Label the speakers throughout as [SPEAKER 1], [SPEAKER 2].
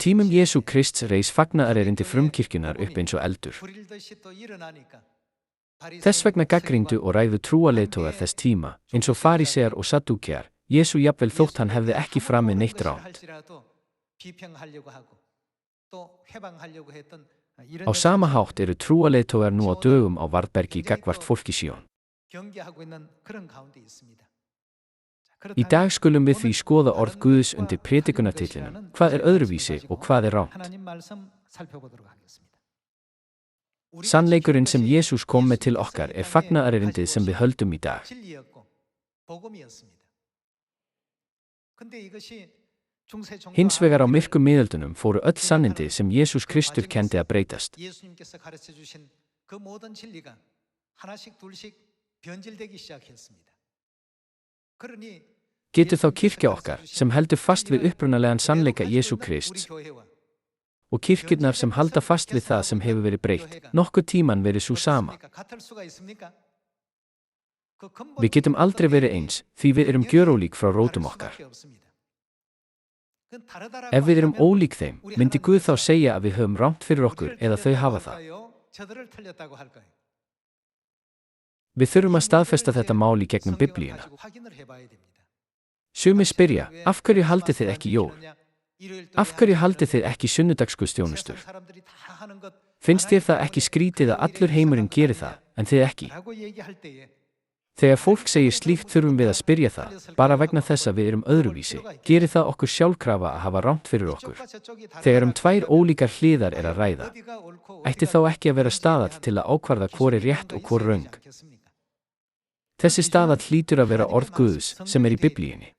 [SPEAKER 1] tímum Jesú Krists reis fagnaðarerindi frumkirkjunnar upp eins og eldur. Þess vegna gagnrýndu og ræðu trúarleiðtogar þess tíma, eins og farísear og saddúkjar, Jesú jafnvel þótt hann hefði ekki framið neitt rangt. Á sama hátt eru trúarleiðtogar nú á dögum á varðbergi gagnvart fólki Síon. Í dag skulum við því skoða orð Guðs undir predikunartitlinum, hvað er öðruvísi og hvað er rangt. Sannleikurinn sem Jesús kom með til okkar er fagnaðarerindið sem við höldum í dag. Hins vegar á myrku miðöldunum fóru öll sannindi sem Jesús Kristur kenndi að breytast. Getur þá kirkja okkar, sem heldur fast við upprunalegan sannleika Jesú Krists, og kirkjurnar sem halda fast við það sem hefur verið breytt, nokkuð tíman verið sú sama? Við getum aldrei verið eins, því við erum gjörólík frá rótum okkar. Ef við erum ólík þeim, myndi Guð þá segja að við höfum rangt fyrir okkur eða þau hafa það? Við þurfum að staðfesta þetta mál í gegnum Biblíuna. Sumir spyrja, af hverju haldið þið ekki jól? Af hverju haldið þið ekki sunnudagsguðsþjónustur? Finnst þér það ekki skrítið að allur heimurinn geri það, en þið ekki? Þegar fólk segir slíkt þurfum við að spyrja það, bara vegna þess að við erum öðruvísi, gerir það okkur sjálfkrafa að hafa rangt fyrir okkur. Þegar tvær ólíkar hliðar er að ræða, ætti þá ekki að vera staðall til að ákvarða hvor er rétt og hvor röng. Þessi staðall hlýtur að vera orð Guðs sem er í Biblíunni.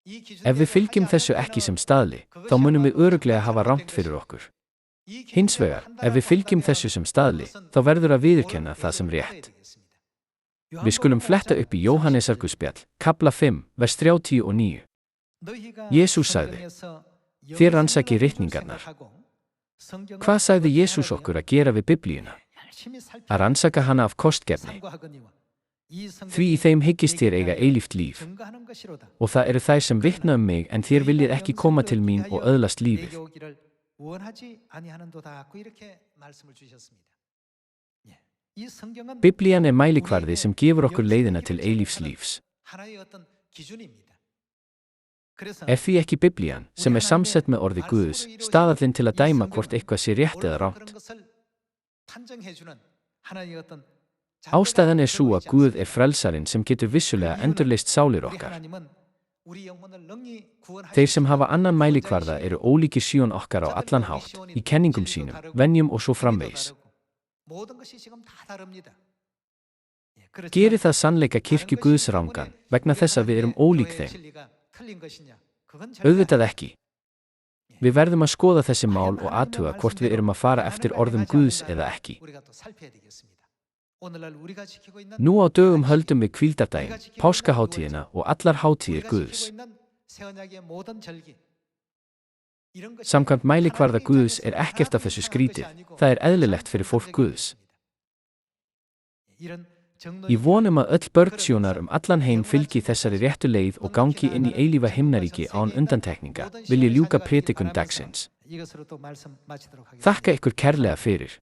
[SPEAKER 1] Ef við fylgjum þessu ekki sem staðli, þá munum við örugglega hafa rangt fyrir okkur. Hins vegar, ef við fylgjum þessu sem staðli, þá verður að viðurkenna það sem rétt. Við skulum fletta upp í Jóhannesarguðspjall, kafla 5, vers 39. Jesús sagði, þér rannsakið ritningarnar. Hvað sagði Jesús okkur að gera við Biblíuna? Að rannsaka hana af kostgefni. Því í þeim hyggist þér eiga eilíft líf. Og það eru þær sem vitna mig, en þér viljið ekki koma til mín og öðlast lífið. Biblían er mælikvarði sem gefur okkur leiðina til eilífs lífs. Ef því ekki Biblían, sem er samsett með orði Guðs, staðallinn til að dæma hvort eitthvað sé rétt eða rangt. Ástæðan er sú að Guð er frelsarinn sem getur vissulega endurleyst sálir okkar. Þeir sem hafa annan mælikvarða eru ólíkir Síon okkar á allan hátt, í kenningum sínum, venjum og svo framvegis. Gerir það sannleika kirkju Guðs rangan, vegna þess að við erum ólík þeim? Auðvitað ekki. Við verðum að skoða þessi mál og athuga hvort við erum að fara eftir orðum Guðs eða ekki. Nú á dögum höldum við hvíldardaginn, páskahátíðina og allar hátíðir Guðs. Samkvæmt mælikvarða Guðs er ekkert af þessu skrítið, það er eðlilegt fyrir fólk Guðs. Í vonum að öll börn Síonar allan heim fylgi þessari réttu leið og gangi inn í eilífa himnaríki án undantekninga, vil ég ljúka predikun dagsins. Þakka ykkur kærlega fyrir.